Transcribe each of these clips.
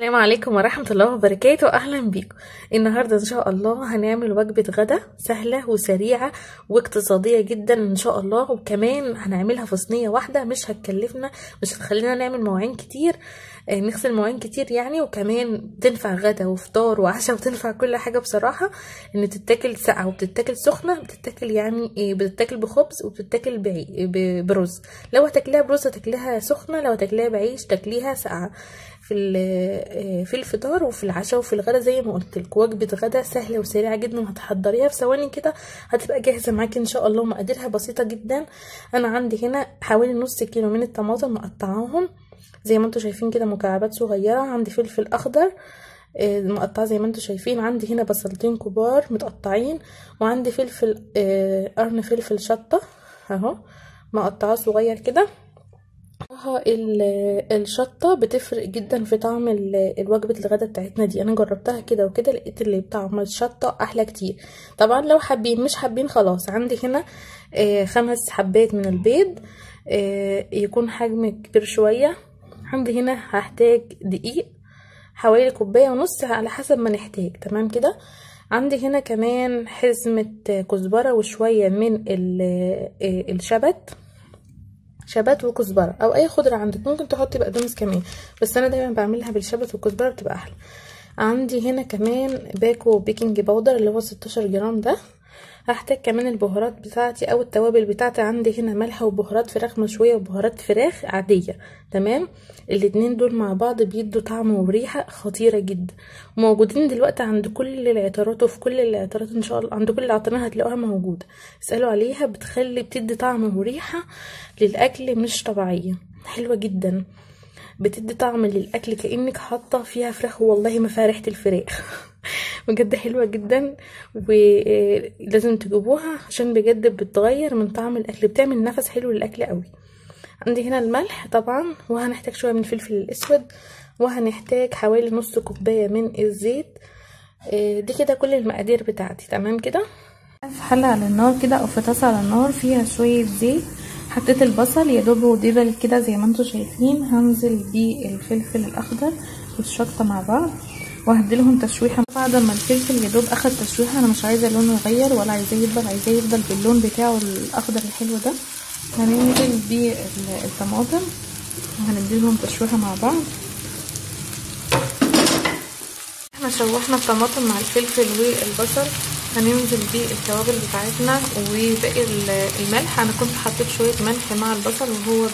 السلام عليكم ورحمة الله وبركاته. أهلا بيكم. النهاردة إن شاء الله هنعمل وجبة غدا سهلة وسريعة واقتصادية جدا إن شاء الله، وكمان هنعملها في صينية واحدة، مش هتكلفنا، مش هتخلينا نعمل مواعين كتير، نغسل مواعين كتير يعني، وكمان تنفع غدا وفطار وعشاء وتنفع كل حاجة بصراحة. إن تتاكل ساقعة وبتتاكل سخنة، بتتاكل يعني بتتاكل بخبز وبتتاكل برز. لو هتاكليها برز هتاكليها سخنة، لو هتاكليها بعيش تاكليها ساقعة في الفطار وفي العشاء وفي الغدا. زي ما قلت لكم وجبه غدا سهله وسريعه جدا، وهتحضريها في ثواني كده هتبقى جاهزه معاكي ان شاء الله. مقاديرها بسيطه جدا. انا عندي هنا حوالي نص كيلو من الطماطم مقطعاهم زي ما انتم شايفين كده مكعبات صغيره. عندي فلفل اخضر مقطعه زي ما انتم شايفين. عندي هنا بصلتين كبار متقطعين، وعندي فلفل قرن فلفل شطه اهو مقطعه صغير كده. الشطة بتفرق جدا في طعم الوجبة الغدا بتاعتنا دي. انا جربتها كده وكده لقيت اللي بطعم الشطة احلى كتير. طبعا لو حابين، مش حابين خلاص. عندي هنا 5 حبات من البيض، يكون حجم كبير شوية. عندي هنا هحتاج دقيق حوالي كوباية ونص على حسب ما نحتاج. تمام كده. عندي هنا كمان حزمة كزبرة وشوية من شبت وكزبره او اي خضره عندك. ممكن تحطي بقدونس كمان، بس انا دايما بعملها بالشبت والكزبره بتبقى احلى. عندي هنا كمان باكو بيكنج باودر اللي هو 16 جرام ده. هحتاج كمان البهارات بتاعتي او التوابل بتاعتي. عندي هنا ملح وبهارات فراخ مشويه وبهارات فراخ عاديه. تمام. الاتنين دول مع بعض بيدوا طعم وريحه خطيره جدا، وموجودين دلوقتي عند كل العطارات، وفي كل العطارات ان شاء الله، عند كل العطارين هتلاقوها موجوده. اسالوا عليها، بتدي طعم وريحه للاكل مش طبيعيه، حلوه جدا. بتدي طعم للاكل كانك حاطه فيها فراخ، والله ما فيها ريحه الفراخ. بجد حلوه جدا، ولازم تجيبوها عشان بجد بتغير من طعم الاكل، بتعمل نفس حلو للاكل قوي. عندي هنا الملح طبعا، وهنحتاج شويه من الفلفل الاسود، وهنحتاج حوالي نص كوبايه من الزيت. دي كده كل المقادير بتاعتي. تمام كده. في حله على النار كده او في طاسه على النار فيها شويه زيت. حطيت البصل يا دوب ودبل كده زي ما انتم شايفين. هنزل بالفلفل الاخضر والشطه مع بعض وهديلهم تشويحه. بعد ما الفلفل يا دوب اخد تشويحه، انا مش عايزه لونه يغير ولا عايزاه يدبل، عايزاه يفضل باللون بتاعه الاخضر الحلو ده. هننزل بالطماطم وهنديلهم تشويحه مع بعض. احنا شوحنا الطماطم مع الفلفل والبصل. هننزل بالتوابل بتاعتنا وباقي الملح. انا كنت حطيت شويه ملح مع البصل وهو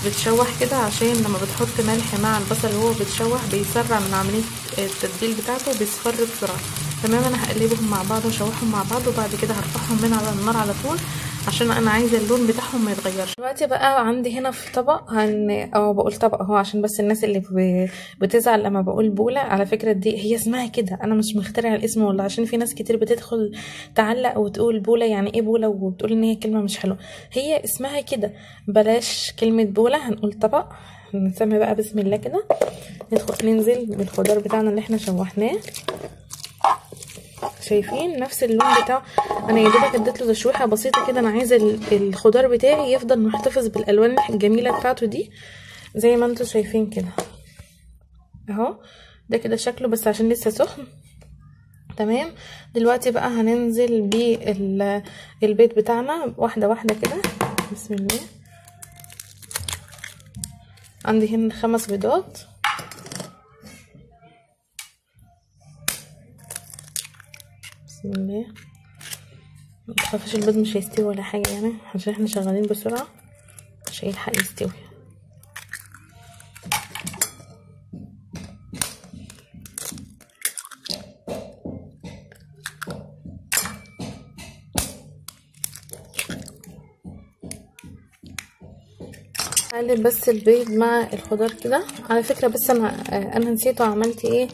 بتشوح كده، عشان لما بتحط ملح مع البصل وهو بتشوح بيسرع من عمليه التتبيل بتاعته وبيصفر بسرعه. تمام. انا هقلبهم مع بعض واشوحهم مع بعض، وبعد كده هرفعهم من على النار على طول عشان انا عايزه اللون بتاعهم ما يتغيرش. دلوقتي بقى عندي هنا في طبق او بقول طبق اهو عشان بس الناس اللي بتزعل لما بقول بوله. على فكره دي هي اسمها كده، انا مش مخترعه الاسم والله، عشان في ناس كتير بتدخل تعلق وتقول بوله يعني ايه بوله، وبتقول ان هي كلمه مش حلوه. هي اسمها كده، بلاش كلمه بوله، هنقول طبق. نسمي بقى بسم الله كده. ننزل بالخضار بتاعنا اللي احنا شوحناه. شايفين نفس اللون بتاعه. انا يا دوبك اديت له تشويحه بسيطه كده. انا عايزه الخضار بتاعي يفضل محتفظ بالالوان الجميله بتاعته دي زي ما انتم شايفين كده اهو. ده كده شكله بس عشان لسه سخن. تمام. دلوقتي بقى هننزل بالبيض بتاعنا واحده واحده كده. بسم الله. عندي هنا 5 بيضات. بسم الله. متخافش البيض مش هيستوي ولا حاجه يعني، عشان احنا شغالين بسرعه مش هيلحق يستوي. هقلب بس البيض مع الخضار كده. على فكره بس انا نسيت وعملت ايه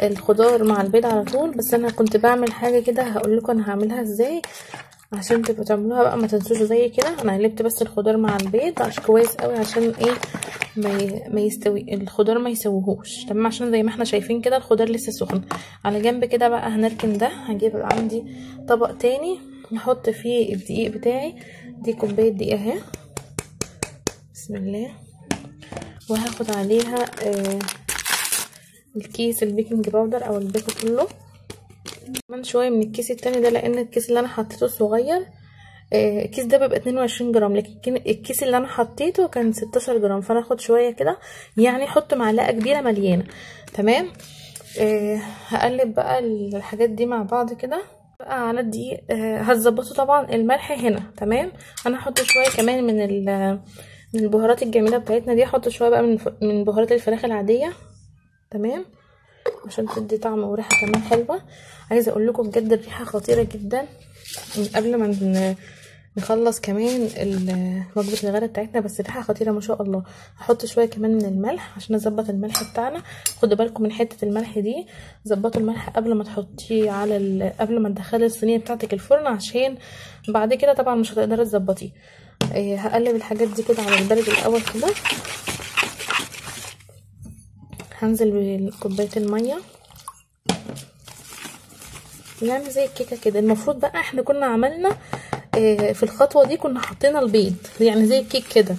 الخضار مع البيض على طول، بس انا كنت بعمل حاجه كده هقول لكم انا هعملها ازاي عشان تبقوا تعملوها بقى، ما تنسوش زي كده. انا قلبت بس الخضار مع البيض عشان كويس قوي، عشان ايه ما يستوي الخضار ما يسويهوش. تمام. عشان زي ما احنا شايفين كده الخضار لسه سخن. على جنب كده بقى هنركن ده. هجيب عندي طبق تاني نحط فيه الدقيق بتاعي. دي كوبايه دقيق اهي. بسم الله. وهاخد عليها الكيس البيكنج باودر او البيكو كله، كمان شويه من الكيس التاني ده، لان الكيس اللي انا حطيته صغير. الكيس ده بيبقى 22 جرام، لكن الكيس اللي انا حطيته كان 16 جرام، فانا اخد شويه كده، يعني احط معلقه كبيره مليانه. تمام. هقلب بقى الحاجات دي مع بعض كده بقى على الدقيق. هتظبطوا طبعا الملح هنا. تمام. انا هحط شويه كمان من البهارات الجميله بتاعتنا دي، هحط شويه بقى من بهارات الفراخ العاديه. تمام، عشان تدي طعم وريحه كمان حلوه. عايزه اقول لكم بجد الريحه خطيره جدا. من قبل ما نخلص كمان وجبه الغداء بتاعتنا، بس الريحه خطيره ما شاء الله. هحط شويه كمان من الملح عشان اظبط الملح بتاعنا. خدوا بالكم من حته الملح دي، ظبطوا الملح قبل ما تحطيه قبل ما تدخلي الصينيه بتاعتك الفرن، عشان بعد كده طبعا مش هتقدري تظبطيه. هقلب الحاجات دي كده على البارد الاول كده. هنزل بكوبايه الميه، يعني زي الكيكه كده. المفروض بقى احنا كنا عملنا في الخطوه دي كنا حطينا البيض، يعني زي الكيك كده،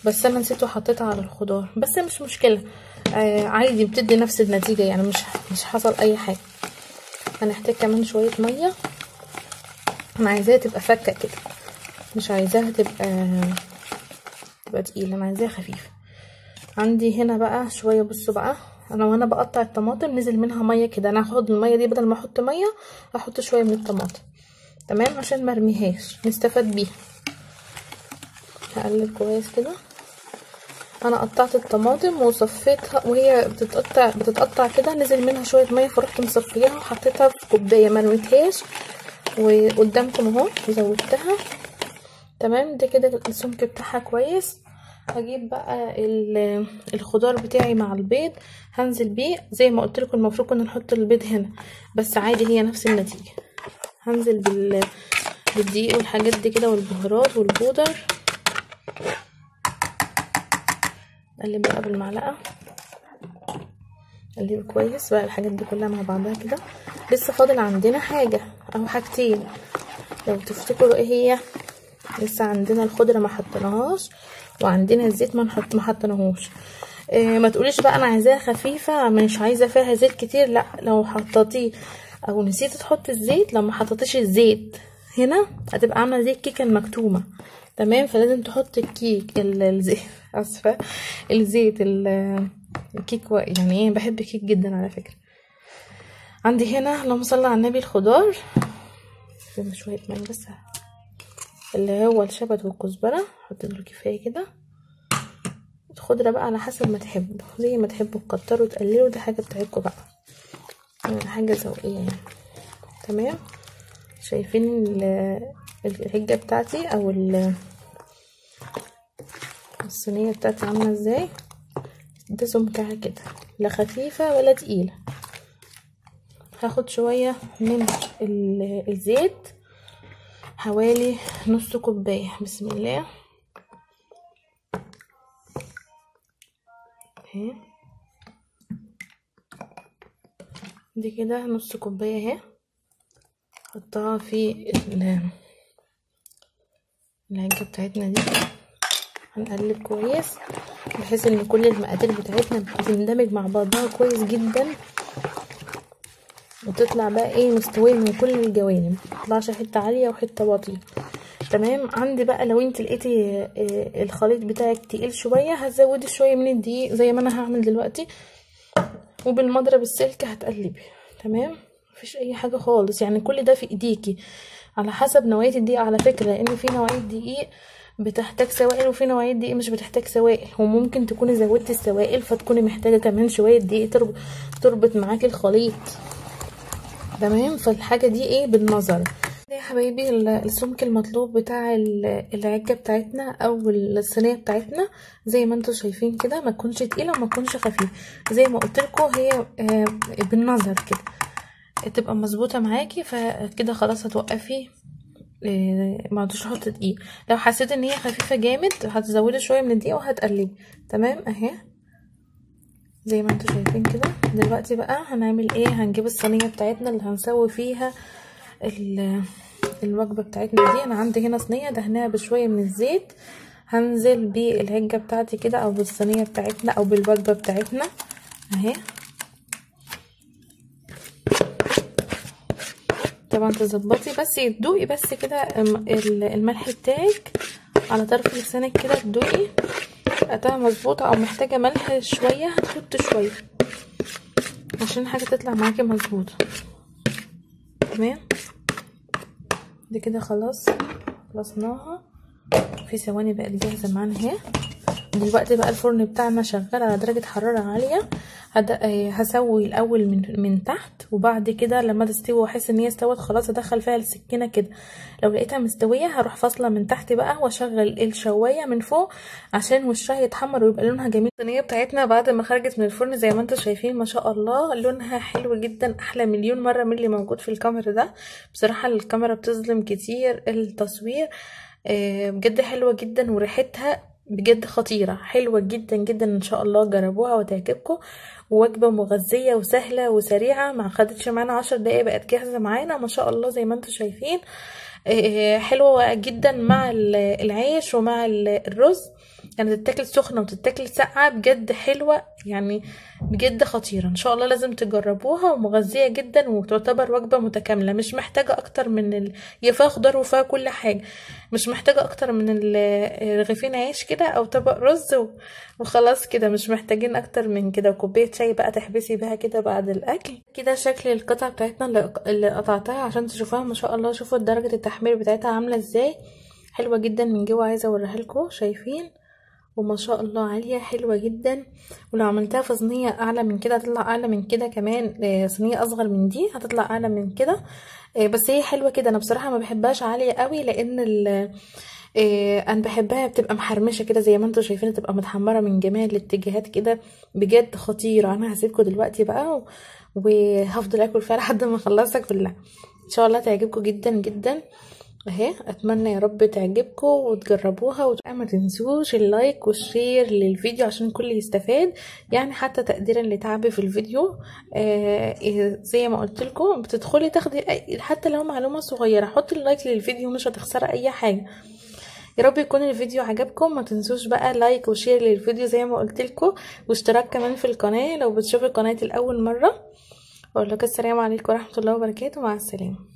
بس انا نسيت وحطيتها على الخضار، بس مش مشكله. عادي بتدي نفس النتيجه، يعني مش حصل اي حاجه. هنحتاج كمان شويه ميه. انا عايزاها تبقى فكه كده، مش عايزاها تبقى تقيله، انا عايزاها خفيفه. عندي هنا بقى شويه، بصوا بقى انا وانا بقطع الطماطم نزل منها ميه كده، انا هاخد الميه دي بدل ما احط ميه هحط شويه من الطماطم. تمام، عشان مرميهاش نستفاد بيها. هقلب كويس كده. انا قطعت الطماطم وصفيتها وهي بتتقطع كده، نزل منها شويه ميه، فرحت مصفيها وحطيتها في كوبايه، ما رميتهاش، وقدامكم اهو زودتها. تمام، ده كده السمك بتاعها كويس. هجيب بقى الخضار بتاعي مع البيض، هنزل بيه زي ما قلت لكم. المفروض كنا نحط البيض هنا، بس عادي هي نفس النتيجه. هنزل بالدقيق والحاجات دي كده، والبهارات والبودر. اقلب بقى بالمعلقه، اقلب كويس بقى الحاجات دي كلها مع بعضها كده. لسه فاضل عندنا حاجه او حاجتين لو تفتكروا ايه هي. لسه عندنا الخضره ما حطيناهاش، وعندنا الزيت ما حطيناهوش. ما تقوليش بقى انا عايزاها خفيفه مش عايزه فيها زيت كتير، لا، لو حطيتيه او نسيت تحط الزيت، لو ما حطيتيش الزيت هنا هتبقى عامله زي الكيكه المكتومه. تمام، فلازم تحط الزيت اسفه الزيت الكيك يعني ايه، بحب الكيك جدا على فكره. عندي هنا اللهم صل على النبي الخضار، شويه ماء بس، اللي هو الشبت والكزبره، حط له كفايه كده. الخضره بقى على حسب ما تحبوا، زي ما تحبوا تكتروا تقللوا، دي حاجه بتاعتكم بقى، يعني حاجه ذوقيه يعني. تمام، شايفين العجه بتاعتي او الصينيه بتاعتي عامله ازاي؟ ده سمكها كده، لا خفيفه ولا تقيله. هاخد شويه من الزيت، حوالي نص كوبايه. بسم الله اهي، دي كده نص كوبايه اهي. حطها في العجه بتاعتنا دي. هنقلب كويس بحيث ان كل المقادير بتاعتنا بتندمج مع بعضها كويس جدا، وتطلع بقى ايه مستويه من كل الجوانب، متطلعش حته عاليه وحته واطيه. تمام. عندي بقى لو انت لقيتي الخليط بتاعك تقيل شويه، هتزودي شويه من الدقيق زي ما انا هعمل دلوقتي، وبالمضرب السلك هتقلبي. تمام، مفيش اي حاجه خالص، يعني كل ده في ايديكي على حسب نوعيه الدقيق على فكره، لان في نوعيه دقيق بتحتاج سوائل وفي نوعيه دقيق مش بتحتاج سوائل، وممكن تكوني زودتي السوائل فتكوني محتاجه كمان شويه دقيق تربط معاكي الخليط. تمام، فالحاجه دي ايه بالنظر. يا حبايبي السمك المطلوب بتاع العجه بتاعتنا او الصينيه بتاعتنا زي ما انتم شايفين كده، ما تكونش تقيله وما تكونش خفيفه، زي ما قلت لكم هي بالنظر كده تبقى مظبوطه معاكي. فكده خلاص هتوقفي، ما عدتش تحط دقيق. لو حسيت ان هي خفيفه جامد هتزودي شويه من الدقيق وهتقلبي. تمام اهي زي ما انتم شايفين كده. دلوقتي بقى هنعمل ايه، هنجيب الصينيه بتاعتنا اللي هنسوي فيها الوجبه بتاعتنا دي. انا عندي هنا صينيه دهناها بشويه من الزيت، هنزل بالعجه بتاعتي كده او بالصينيه بتاعتنا او بالوجبه بتاعتنا اهي. طبعا تظبطي بس تدوقي بس كده الملح بتاعك على طرف لسانك كده، تدوقي بقى مظبوطه او محتاجه ملح شويه هتحط شويه عشان الحاجه تطلع معاكي مظبوطه. تمام، دي كده خلاص خلصناها في ثواني، بقت جاهزه معانا اهي. دلوقتي بقى الفرن بتاعنا شغال على درجه حراره عاليه. هسوي الاول من تحت، وبعد كده لما تستوي واحس ان هي استوت خلاص ادخل فيها السكينه كده. لو لقيتها مستويه هروح فاصله من تحت بقى واشغل الشوايه من فوق عشان وشها يتحمر ويبقى لونها جميل. الصينيه بتاعتنا بعد ما خرجت من الفرن زي ما انتم شايفين ما شاء الله لونها حلو جدا، احلى مليون مره من اللي موجود في الكاميرا ده. بصراحه الكاميرا بتظلم كتير التصوير، بجد حلوه جدا وريحتها بجد خطيرة حلوة جدا جدا. ان شاء الله جربوها وتعجبكم. وجبة مغذية وسهلة وسريعة، ما خدتش معانا 10 دقايق بقت جاهزة معانا ما شاء الله زي ما انتم شايفين. حلوة جدا مع العيش ومع الرز، يعني تتاكل سخنة وتتاكل ساقعة، بجد حلوة يعني بجد خطيرة. ان شاء الله لازم تجربوها، ومغذية جدا وتعتبر وجبة متكاملة، مش محتاجة اكتر من هي فيها خضار وفيها كل حاجة، مش محتاجة اكتر من رغيفين عيش كده او طبق رز وخلاص كده، مش محتاجين اكتر من كده، وكوباية شاي بقى تحبسي بها كده بعد الاكل. كده شكل القطعة بتاعتنا اللي قطعتها عشان تشوفوها ما شاء الله. شوفوا درجة التحمير بتاعتها عاملة ازاي، حلوة جدا من جوه، عايزة اوريها لكم شايفين، وما شاء الله عالية حلوة جدا. ولو عملتها في صينية اعلى من كده هتطلع اعلى من كده كمان، صينية اصغر من دي هتطلع اعلى من كده، بس هي حلوة كده. انا بصراحة ما بحبهاش عالية قوي لان انا بحبها بتبقى محرمشة كده زي ما انتم شايفين، تبقى متحمرة من جميع الاتجاهات كده، بجد خطيرة. انا هسيبكم دلوقتي بقى وهفضل اكل فيها لحد ما اخلصها كلها. ان شاء الله تعجبكم جدا جدا اهي، اتمنى يا رب تعجبكم وتجربوها. ما تنسوش اللايك والشير للفيديو عشان الكل يستفاد، يعني حتى تقديرا لتعبي في الفيديو. زي ما قلت لكم بتدخلي تاخدي حتى لو معلومه صغيره، حطي اللايك للفيديو مش هتخسري اي حاجه. يا رب يكون الفيديو عجبكم. ما تنسوش بقى لايك وشير للفيديو زي ما قلت لكم، واشتراك كمان في القناه لو بتشوفوا القناه لاول مره. اقول لك السلام عليكم ورحمه الله وبركاته، مع السلامه.